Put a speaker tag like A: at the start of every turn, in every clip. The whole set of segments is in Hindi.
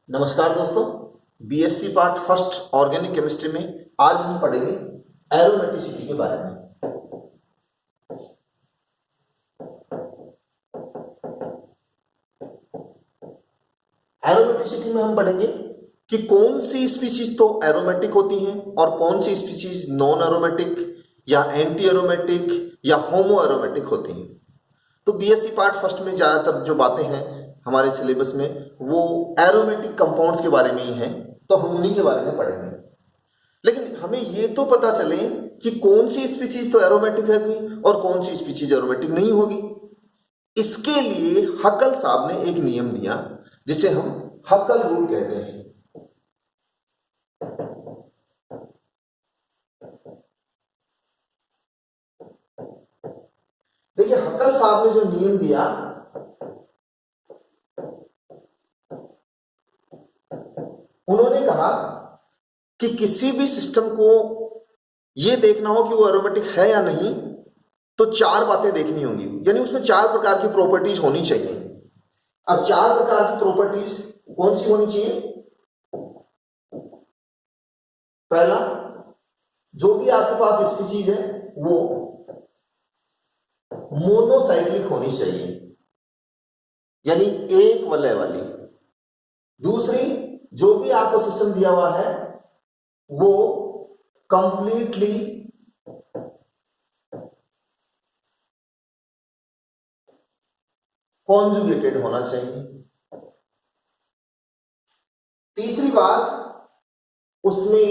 A: नमस्कार दोस्तों, BSc part first organic chemistry में आज हम पढ़ेंगे एरोमेटिसिटी के बारे में। एरोमेटिसिटी में हम पढ़ेंगे कि कौन सी स्पीशीज तो एरोमेटिक होती हैं और कौन सी स्पीशीज नॉन एरोमेटिक या एंटी एरोमेटिक या होमो एरोमेटिक होती हैं। तो बीएससी पार्ट फर्स्ट में ज़्यादातर जो बातें हैं हमारे सिलेबस में वो एरोमेटिक कंपाउंड्स के बारे में ही हैं, तो हम उन्हीं के बारे में पढ़ेंगे। लेकिन हमें ये तो पता चले कि कौन सी स्पीशीज तो एरोमेटिक होगी और कौन सी स्पीशीज एरोमेटिक नहीं होगी। इसके लिए हकल साहब ने एक नियम दिया जिसे हम हकल रूल कहते हैं। देखिए, हकल साहब ने जो नियम दिया उन्होंने कहा कि किसी भी सिस्टम को यह देखना हो कि वो एरोमेटिक है या नहीं, तो चार बातें देखनी होंगी, यानी उसमें चार प्रकार की प्रॉपर्टीज होनी चाहिए। अब चार प्रकार की प्रॉपर्टीज कौन सी होनी चाहिए? पहला, जो भी आपके पास स्पीशीज है वो मोनोसाइक्लिक होनी चाहिए, यानी एक वलय वाली। दूसरी, जो भी आपको सिस्टम दिया हुआ है वो कंप्लीटली कॉन्जुगेटेड होना चाहिए। तीसरी बात, उसमें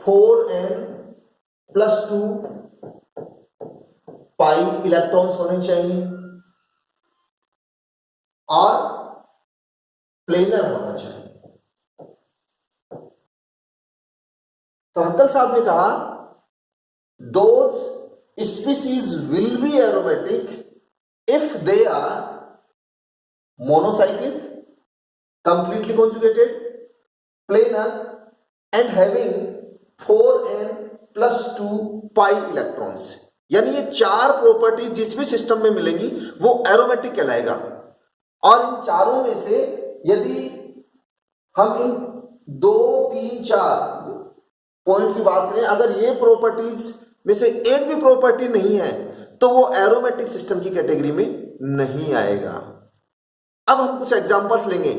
A: 4n+2 पाई इलेक्ट्रॉन्स होने चाहिए और प्लेनर होना चाहिए। तो हकल साहब ने कहा those species will be aromatic if they are monocyclic, completely conjugated, planar and having 4n+2 pi electrons. यानी ये चार प्रॉपर्टी जिस भी सिस्टम में मिलेंगी वो एरोमेटिक कहलाएगा। और इन चारों में से यदि हम इन 2, 3, 4 पॉइंट की बात करें, अगर ये प्रॉपर्टीज में से एक भी प्रॉपर्टी नहीं है तो वो एरोमेटिक सिस्टम की कैटेगरी में नहीं आएगा। अब हम कुछ एग्जांपल्स लेंगे।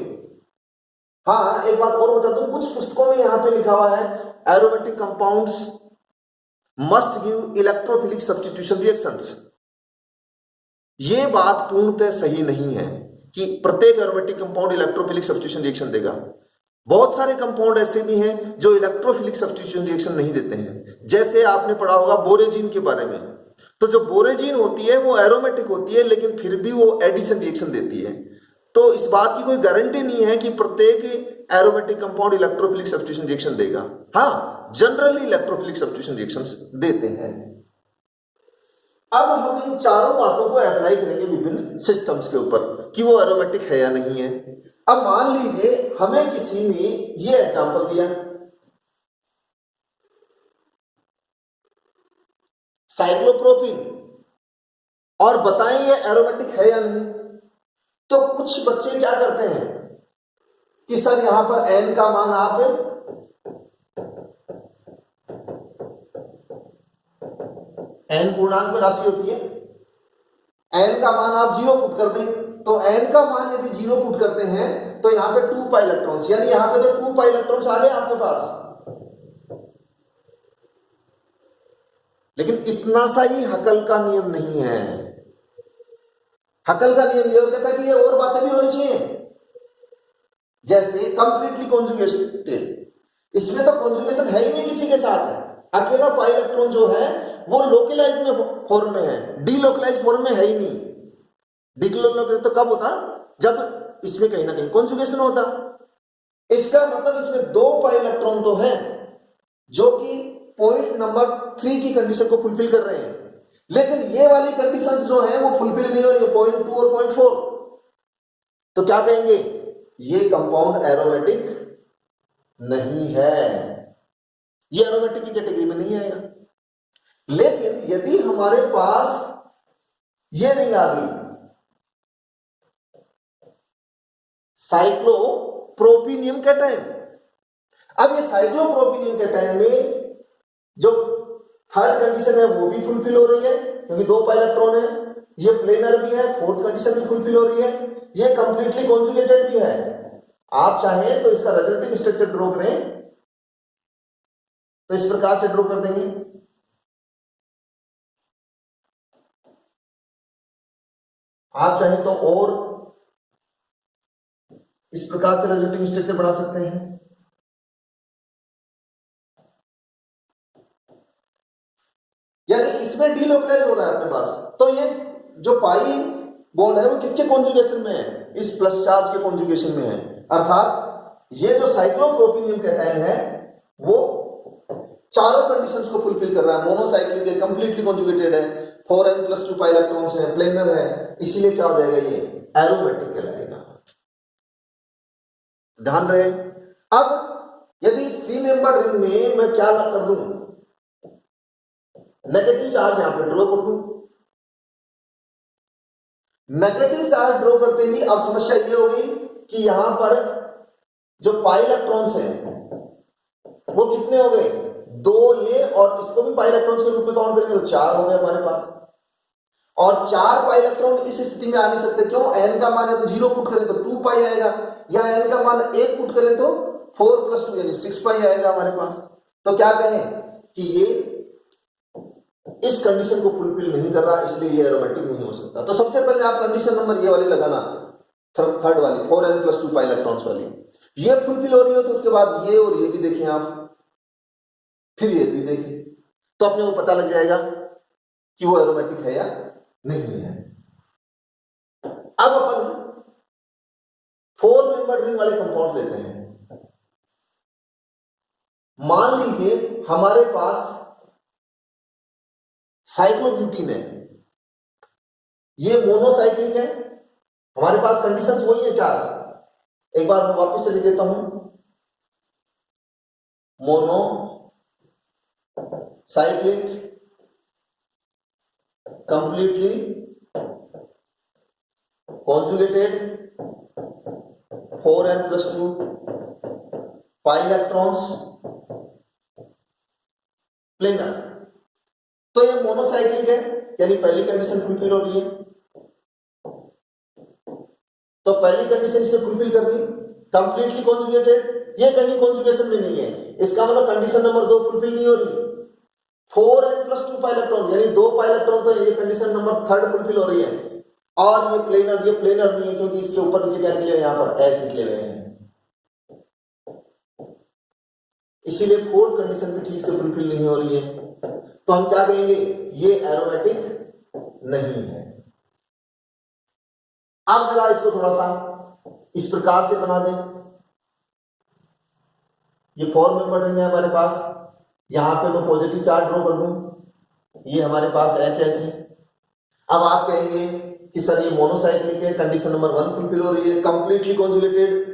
A: हाँ, एक बात और बता दूं, कुछ पुस्तकों में यहां पे लिखा हुआ है aromatic compounds must give electrophilic substitution reactions. ये बात पूर्णतः सही नहीं है कि प्रत्येक aromatic compound electrophilic substitution reaction देगा। बहुत सारे कंपाउंड ऐसे भी हैं जो इलेक्ट्रोफिलिक सब्स्टिट्यूशन रिएक्शन नहीं देते हैं। जैसे आपने पढ़ा होगा बोरेजिन के बारे में, तो जो बोरेजिन होती है वो एरोमेटिक होती है लेकिन फिर भी वो एडिशन रिएक्शन देती है। तो इस बात की कोई गारंटी नहीं है कि प्रत्येक aromatic compound electrophilic substitution reaction देगा। हाँ, जनरली इलेक्ट्रोफिलिक सब्स्टिट्यूशन रिएक्शंस देते हैं। अब हम इन चारों बातों को अप्लाई करेंगे विभिन्न सिस्टम्स के ऊपर कि वो एरोमेटिक है या नहीं है। अब मान लीजिए हमें किसी ने ये एग्जांपल दिया, साइक्लोप्रोपीन, और बताएं ये एरोमेटिक है या नहीं। तो कुछ बच्चे क्या करते हैं कि सर यहां पर एन का मान आप एन पूर्णांक में राशि होती है, एन का मान आप 0 पुट कर दें। तो एन का मान यदि 0 पुट करते हैं तो यहां पे 2 पाई इलेक्ट्रॉन्स, यानी यहां पे तो 2 पाई इलेक्ट्रॉन्स आ गए आपके पास। लेकिन इतना सा ही हकल का नियम नहीं है। हकल का नियम यह कहता है कि ये और बातें भी होनी चाहिए, जैसे कंप्लीटली कॉन्जुगेटेड। इसमें तो कॉन्जुगेशन है ही नहीं किसी के साथ है। अकेला पाई इलेक्ट्रॉन जो है वो लोकलाइज्ड में फॉर्म में है, डीलोकलाइज्ड फॉर्म में है ही नहीं। डीलोकलाइज्ड तो कब होता? जब इसमें कहीं ना कहीं कॉन्जुगेशन होता। इसका मतलब इसमें 2 पाई इलेक्ट्रॉन तो हैं जो कि पॉइंट नंबर 3 की कंडीशन को फुलफिल कर रहे हैं, लेकिन ये वाली कंडीशंस जो है वो फुलफिल नहीं हो रही है, पॉइंट 2 और पॉइंट 4। तो क्या कहेंगे? ये कंपाउंड एरोमेटिक नहीं है, ये एरोमेटिक की कैटेगरी में नहीं आएगा। लेकिन यदि हमारे पास ये रिंग आ गई साइक्लोप्रोपिनियम कैटायन। अब ये साइक्लोप्रोपिनियम कैटायन में जो थर्ड कंडीशन है वो भी फुलफिल हो रही है क्योंकि 2 पाई इलेक्ट्रॉन है, ये प्लेनर भी है, फोर्थ कंडीशन भी फुलफिल हो रही है, ये कंप्लीटली कॉन्जुगेटेड भी है। आप चाहें तो इसका रिजल्टिंग स्ट्रक्चर ड्रॉ करें तो इस प्रकार से ड्रॉ कर देंगे। आप चाहें तो और इस प्रकार से रिजल्टिंग स्ट्रक्चर बना सकते हैं। यानी इसमें डीलोकलाइज हो रहा है अपने पास, तो ये जो पाई बॉन्ड है वो किसके कॉन्जुगेशन में है? इस प्लस चार्ज के कॉन्जुगेशन में है। अर्थात ये जो साइक्लोप्रोपिनियम कैटायन है वो चारों कंडीशंस को फुलफिल कर रहा है। मोनोसाइक्लिक है, कंप्लीटली कॉन्जुगेटेड है, 4n+2 पाई इलेक्ट्रॉन्स है, प्लेनर है, इसीलिए क्या हो जाएगा? ये एरोमेटिक कहलाएगा। ध्यान रहे। अब यदि इस 3 मेंबर्ड रिंग में मैं क्या कर दूं? नेगेटिव चार्ज यहां पर ड्रॉ कर दूं। नेगेटिव चार्ज ड्रॉ करते ही अब समस्या ये हो गई कि यहां पर जो पाई इलेक्ट्रॉन्स हैं वो कितने हो गए? 2 ये, और इसको भी पाई इलेक्ट्रॉन्स के रूप में काउंट करेंगे तो 4 हो गए हमारे पास। और 4 पाई इलेक्ट्रॉन इस स्थिति में आ नहीं सकते, क्यों? n का मान है तो 0 पुट करें तो 2 पाई आएगा, या n का मान 1 पुट करें तो 4+2 यानी 6 पाई आएगा हमारे पास। तो क्या कहें कि ये इस कंडीशन को फुलफिल नहीं कर रहा, इसलिए ये एरोमेटिक नहीं हो सकता। तो सबसे पहले आप कंडीशन नंबर ये वाली लगाना, थर्ड वाली 4n+2 पाई इलेक्ट्रॉन्स वाली, ये फुलफिल हो रही हो तो उसके बाद ये और ये भी देखें आप, फिर ये भी देखें, तो अपने को पता लग जाएगा कि वो एरोमेटिक है या नहीं है। अब अपन 4 मेंबर्ड रिंग वाले कंपाउंड लेते हैं। मान लीजिए हमारे पास साइक्लोब्यूटीन है, ये मोनोसाइक्लिक है, हमारे पास कंडीशंस वही है 4। एक बार मैं वापस से लिख देता हूं, monocyclic, completely conjugated, 4n+2 pi electrons, planar. तो ये मोनोसाइक्लिक है, यानी पहली कंडीशन फुलफिल हो रही है। तो पहली कंडीशन इसने फुलफिल कर दी, कंप्लीटली कॉन्जुगेटेड, ये कहीं कॉन्जुगेशन में नहीं है, इसका मतलब कंडीशन नंबर 2 फुलफिल नहीं हो रही। 4n+2 पाई इलेक्ट्रॉन यानी 2 पाई इलेक्ट्रॉन, तो ये कंडीशन नंबर 3 फुलफिल हो रही है। और ये प्लेनर नहीं है क्योंकि इसके ऊपर नीचे क्या निकले, यहां पर एस निकले हुए हैं, इसीलिए 4th कंडीशन भी ठीक से फुलफिल नहीं हो रही है। तो हम क्या कहेंगे? ये एरोमेटिक नहीं है। अब जरा इसको थोड़ा सा इस प्रकार से बना दें। ये 4 मेंबर रिंग है हमारे पास, यहां पे मैं पॉजिटिव चार्ज ड्रॉ कर दूं, ये हमारे पास एच है। अब आप कहेंगे कि सर ये मोनोसाइक्लिक है, कंडीशन नंबर 1 फुलफिल हो रही है, कंप्लीटली कॉन्जुगेटेड।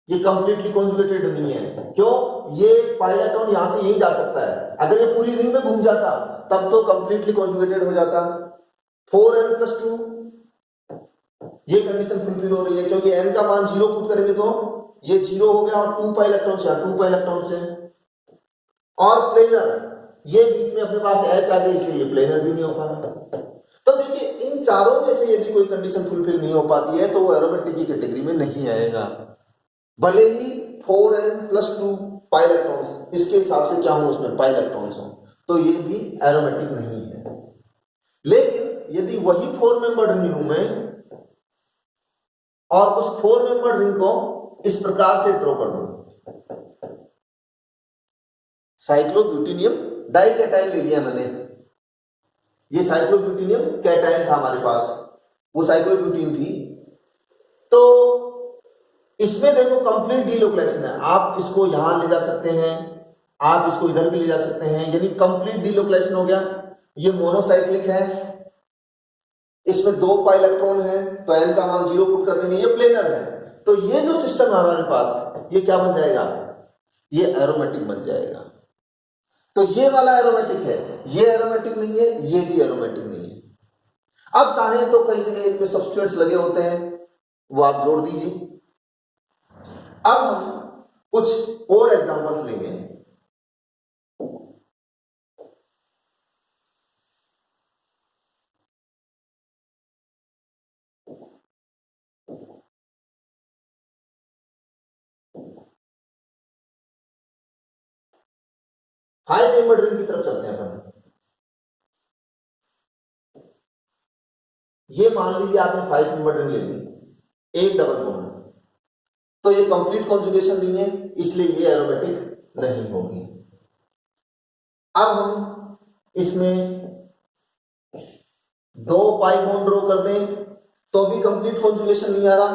A: ये कंप्लीटली कॉन्जुगेटेड नहीं है, क्यों? ये पाई इलेक्ट्रॉन यहां से यही जा सकता है, अगर ये पूरी रिंग में घूम जाता तब तो कंप्लीटली कॉन्जुगेटेड हो जाता। 4n+2 ये कंडीशन फुलफिल हो रही है क्योंकि n का मान 0 पुट करेंगे तो ये 0 हो गया, और 2 पाई इलेक्ट्रॉन से 2 पाई इलेक्ट्रॉन से। और प्लेनर, ये बीच में अपने पास H आ गई, इसलिए ये प्लेनर भी नहीं हो पा रहा। तो देखिए इन चारों में से यदि कोई कंडीशन फुलफिल नहीं हो पाती है तो वो एरोमेटिक की कैटेगरी में नहीं आएगा, भले ही 4n+2 पाई इलेक्ट्रॉन्स इसके हिसाब से क्या हो, उसमें पाई इलेक्ट्रॉन्स हो, तो ये भी एरोमेटिक नहीं है। लेकिन यदि वही 4 मेंबर्ड रिंग लूं मैं और उस 4 मेंबर्ड रिंग को इस प्रकार से ड्रॉ कर दूं, साइक्लोब्यूटेनियम डाइकैटायन ले लिया मैंने, ये साइक्लोब्यूटेनियम कैटायन था हमारे पास, वो साइक्लोब्यूटीन थी। तो इसमें देखो कंप्लीट डीलोकलाइजेशन है, आप इसको यहां ले जा सकते हैं, आप इसको इधर भी ले जा सकते हैं, यानी कंप्लीट डीलोकलाइजेशन हो गया। ये मोनोसाइक्लिक है, इसमें 2 पाई इलेक्ट्रॉन है तो n का मान 0 पुट कर देंगे, ये प्लेनर है। तो ये जो सिस्टम है हमारे पास, ये क्या बन जाएगा? ये एरोमेटिक बन जाएगा। तो ये वाला एरोमेटिक है, ये एरोमेटिक नहीं है, ये भी एरोमेटिक नहीं है। अब चाहे तो कई जगह इनमें सब्स्टिट्यूएंट्स लगे होते हैं, वो आप जोड़ दीजिए। अब हम कुछ और एग्जांपल्स लेंगे। फाइव मेंबर्ड रिंग की तरफ चलते हैं अपन। ये मान लीजिए आपने फाइव मेंबर्ड रिंग ले ली, एक डबल बॉन्ड, तो ये कंप्लीट कॉन्जुगेशन नहीं है, इसलिए ये एरोमेटिक नहीं होगी। अब हम इसमें दो पाई बॉन्ड ड्रॉ कर दें तो भी कंप्लीट कॉन्जुगेशन नहीं आ रहा,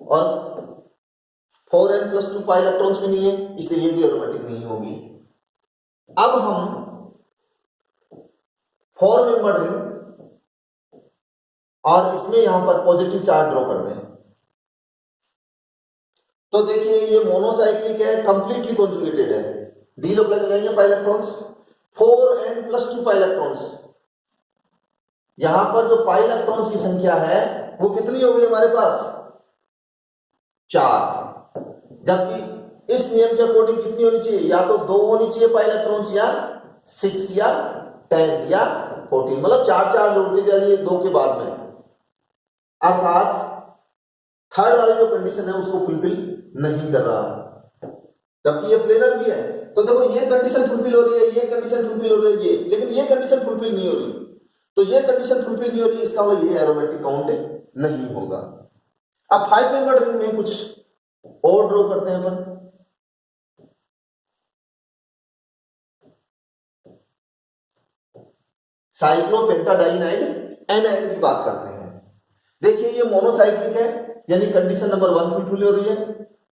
A: और 4n+2 पाई इलेक्ट्रॉन्स भी नहीं है, इसलिए ये भी एरोमेटिक नहीं होगी। अब हम 4 मेंबर रिंग और इसमें यहां पर पॉजिटिव चार्ज ड्रॉ कर दें, तो देखिए ये मोनोसाइक्लिक है, कंप्लीटली कॉन्जुगेटेड है। डी लोग लगेंगे pi electrons, 4n+2 pi electrons. यहां पर जो पाई इलेक्ट्रॉन्स की संख्या है वो कितनी हो गई हमारे पास, 4। जबकि इस नियम के अकॉर्डिंग कितनी होनी चाहिए, या तो 2 होनी चाहिए पाई इलेक्ट्रॉन्स, या 6 या 10 या 14, मतलब 4 जोड़ते जाइए 2 के बाद में। अर्थात थर्ड वाली जो कंडीशन है उसको फुलफिल नहीं कर रहा, जबकि ये प्लेनर भी है। तो देखो ये कंडीशन फुलफिल हो रही है, ये कंडीशन फुलफिल हो रही है, ये, लेकिन ये कंडीशन फुलफिल नहीं हो रही, तो ये कंडीशन फुलफिल नहीं हो रही, इसका मतलब ये एरोमेटिक काउंट नहीं होगा। अब 5 मेंबर रिंग में कुछ और ड्रॉ करते हैं अपन। साइक्लोपेंटाडाइनाइड एनाइन की बात करते हैं। देखिए ये मोनोसाइक्लिक है, यानी कंडीशन नंबर 1 फुलफिल हो रही है,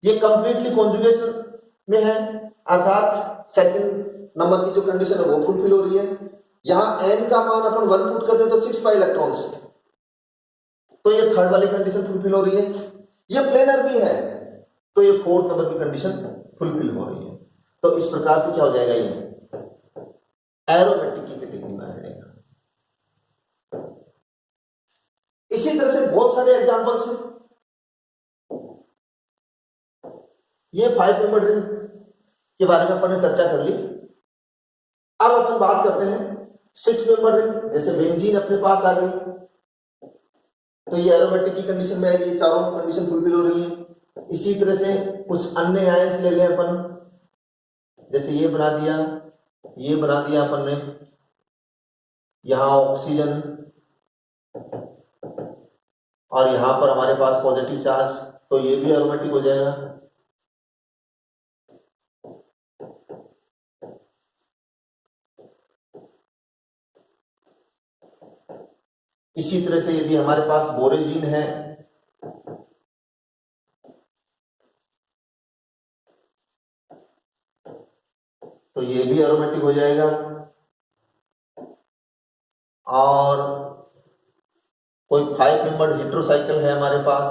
A: ये कंप्लीटली कॉन्जुगेशन में है, अर्थात सेकंड नंबर की जो कंडीशन है वो फुलफिल हो रही है। यहां n का मान अपन 1 पुट कर दें तो 6 पाई इलेक्ट्रॉन्स, तो ये थर्ड वाली कंडीशन फुलफिल हो रही है। ये प्लेनर भी है, तो ये फोर्थ नंबर की कंडीशन फुलफिल हो रही है। तो इस प्रकार से क्या हो जाएगा, ये एरोमेटिक की कैटेगरी में आ जाएगा। इसी तरह से बहुत सारे एग्जांपल्स हैं। ये 5 मेंबर रिंग के बारे में अपन ने चर्चा कर ली। अब अपन बात करते हैं 6 मेंबर रिंग। जैसे बेंजीन अपने पास आ गई, तो ये एरोमेटिक की कंडीशन में आएगी, ये चारों कंडीशन फुलफिल हो रही है। इसी तरह से कुछ अन्य आयंस ले लें अपन, जैसे ये बना दिया, ये बना दिया अपन ने, यहां ऑक्सीजन और यहां पर हमारे पास पॉजिटिव चार्ज, तो ये भी एरोमेटिक हो जाएगा। इसी तरह से यदि हमारे पास बोरेजिन है, तो ये भी एरोमेटिक हो जाएगा। और कोई 5 मेंबर्ड हेटेरोसाइकिल है हमारे पास,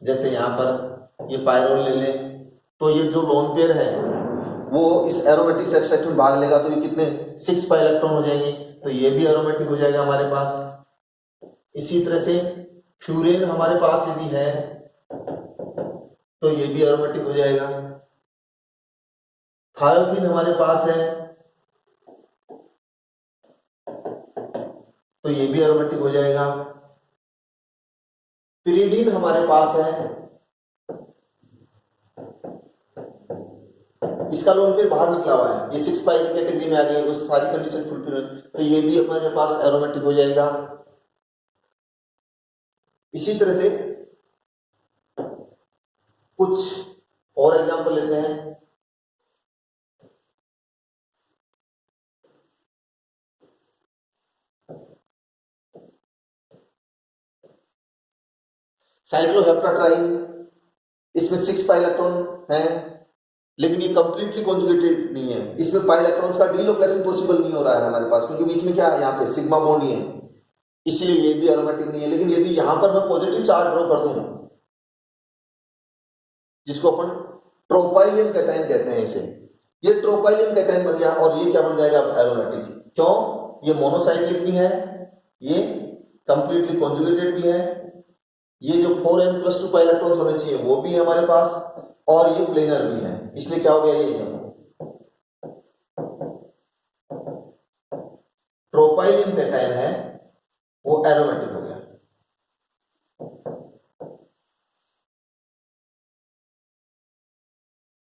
A: जैसे यहां पर ये पायरोल ले लें, तो ये जो लोन पेयर है वो इस एरोमेटिक सेक्शन में भाग लेगा, तो ये कितने 6 पाई इलेक्ट्रॉन हो जाएंगे, तो ये भी एरोमेटिक हो जाएगा हमारे पास। इसी तरह से फ्यूरेन हमारे पास यदि है तो ये भी एरोमेटिक हो जाएगा। थायोपीन हमारे पास है तो ये भी एरोमेटिक हो जाएगा। पिरिडीन हमारे पास है, इसका लोन पेयर बाहर निकला हुआ है, ये 6 पाई की कैटेगरी में आ गई, वो सारी कंडीशन फुलफिल, तो ये भी हमारे पास एरोमेटिक हो जाएगा। इसी तरह से कुछ और एग्जांपल लेते हैं। साइक्लोहेप्टाट्राइन, इसमें 6 पाई इलेक्ट्रॉन है, लेकिन ये कंप्लीटली कॉन्जुगेटेड नहीं है, इसमें पाई इलेक्ट्रॉन्स का डीलोकेशन पॉसिबल नहीं हो रहा है हमारे पास, क्योंकि बीच में क्या है, यहाँ पे सिग्मा बॉन्ड ही है, इसलिए ये भी एरोमेटिक नहीं है। लेकिन यदि यहां पर मैं पॉजिटिव चार्ज ड्रॉ कर दूं, जिसको अपन ट्रोपाइलियम कैटायन कहते हैं, इसे, ये ट्रोपाइलियम कैटायन बन गया, और ये क्या बन जाएगा, एरोमेटिक। क्यों, ये मोनोसाइक्लिक भी है, ये कंप्लीटली कॉन्जुगेटेड भी है, ये जो 4n+2 पाई इलेक्ट्रॉन्स होने चाहिए वो भी है हमारे पास, और ये प्लेनर भी है, इसलिए क्या हो गया ये प्रोपाइलिन कैटायन है वो एरोमेटिक हो गया।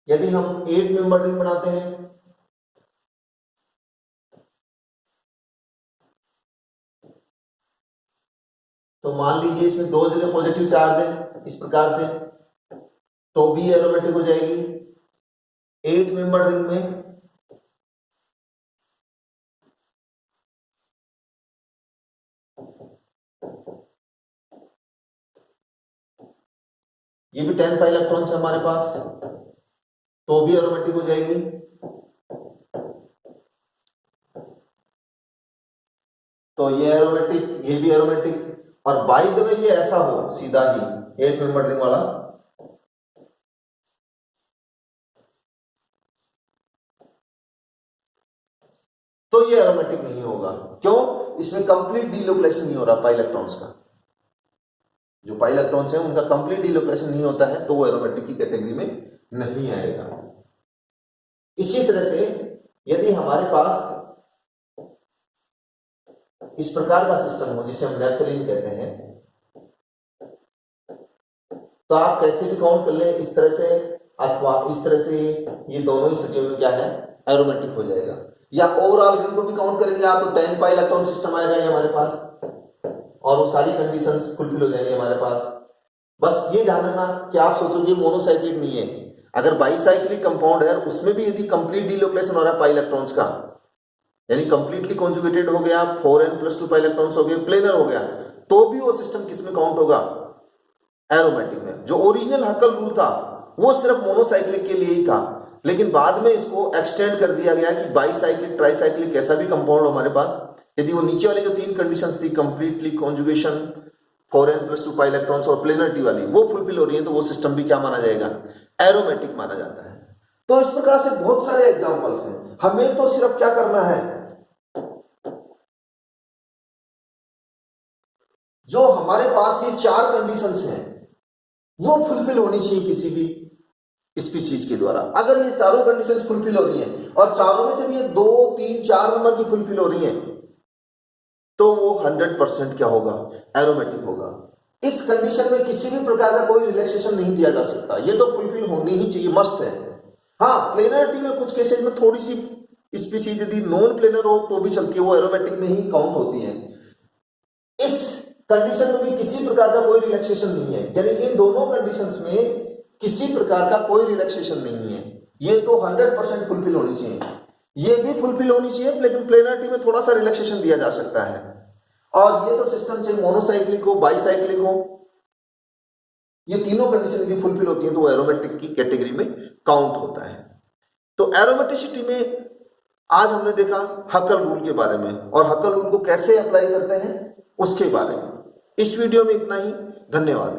A: यदि हम 8 मेंबर रिंग बनाते हैं तो मान लीजिए इसमें 2 जगह पॉजिटिव चार्ज है इस प्रकार से, तो भी एरोमेटिक हो जाएगी। 8 मेंबर रिंग में ये भी 10 पाई इलेक्ट्रॉन्स है हमारे पास, तो भी एरोमेटिक हो जाएगी। तो ये एरोमेटिक, ये भी एरोमेटिक, और बाय द वे ये ऐसा हो सीधा ही 8 मेंबर रिंग वाला, तो ये एरोमेटिक नहीं होगा। क्यों? इसमें कंप्लीट डीलोकेशन नहीं हो रहा पाई इलेक्ट्रॉन्स का, जो पाई इलेक्ट्रॉन्स हैं उनका कंप्लीट डीलोकेशन नहीं होता है, तो वो एरोमेटिक की कैटेगरी में नहीं आएगा। इसी तरह से यदि हमारे पास इस प्रकार का सिस्टम हो जिसे हम नैप्थलीन कहते हैं, तो आप कैसे भी काउंट कर ले, इस तरह से अथवा इस तरह से, ये दोनों स्थितियों में क्या है एरोमेटिक हो जाएगा। या ओवरऑल रिंग को भी काउंट करेंगे आप तो 10 पाई इलेक्ट्रॉन सिस्टम आएगा ये हमारे पास, और वो सारी कंडीशंस फुलफिल हो जाएंगे हमारे पास। बस ये ध्यान रखना कि आप सोचोगे मोनोसाइक्लिक नहीं है, अगर बाईसाइक्लिक कंपाउंड है उसमें भी यदि कंप्लीट डीलोकेशन हो रहा है पाई इलेक्ट्रॉन्स का, यानी कंप्लीटली कॉन्जुगेटेड हो गया, 4n+2 पाई इलेक्ट्रॉन्स हो गए, प्लेनर हो गया, तो भी वो सिस्टम किस में काउंट होगा एरोमेटिक में। जो ओरिजिनल हक्कल रूल था वो सिर्फ मोनोसाइक्लिक के लिए ही था, लेकिन बाद में इसको एक्सटेंड कर दिया गया कि बाईसाइक्लिक ट्राईसाइक्लिक कैसा भी कंपाउंड हमारे पास, यदि वो नीचे वाली जो 3 कंडीशंस थी completely conjugation, 4n+2 pi electrons और प्लेनरिटी वाली, वो फुलफिल हो रही है, तो वो सिस्टम भी क्या माना जाएगा एरोमेटिक माना जाता है। तो इस प्रकार से बहुत सारे एग्जांपल्स हैं, हमें तो सिर्फ क्या करना है, जो हमारे पास ये 4 कंडीशंस हैं वो फुलफिल होनी चाहिए किसी भी स्पीशीज के द्वारा। अगर ये चारों कंडीशंस फुलफिल हो रही हैं और चारों में से भी ये 2, 3, 4 नंबर की फुलफिल हो रही हैं, तो वो 100% क्या होगा एरोमेटिक होगा। इस कंडीशन में किसी भी प्रकार का कोई रिलैक्सेशन नहीं दिया जा सकता, ये तो फुलफिल होनी ही चाहिए, मस्ट है। हाँ, प्लेनरिटी में कुछ केसेज में थोड़ी सी स्पीशीज यदि नॉन प्लेनर हो तो भी चलती है, वो एरोमेटिक में ही काउंट होती है। इस कंडीशन में भी किसी प्रकार का कोई रिलैक्सेशन नहीं है, यानी इन दोनों कंडीशंस में किसी प्रकार का कोई रिलैक्सेशन नहीं है, ये तो 100% फुलफिल होनी चाहिए। ये भी फुलफिल होनी चाहिए, लेकिन प्लेनरिटी में थोड़ा सा रिलैक्सेशन दिया जा सकता है। और ये तो सिस्टम चाहे मोनोसाइक्लिक हो, बाईसाइक्लिक हो, ये तीनों कंडीशन यदि फुलफिल होती है तो वो एरोमेटिक की कैटेगरी में काउंट होता है। तो एरोमेटिसिटी में आज हमने देखा हक्कल रूल के बारे में, और हक्कल रूल को कैसे अप्लाई करते हैं उसके बारे में। इस वीडियो में इतना ही, धन्यवाद।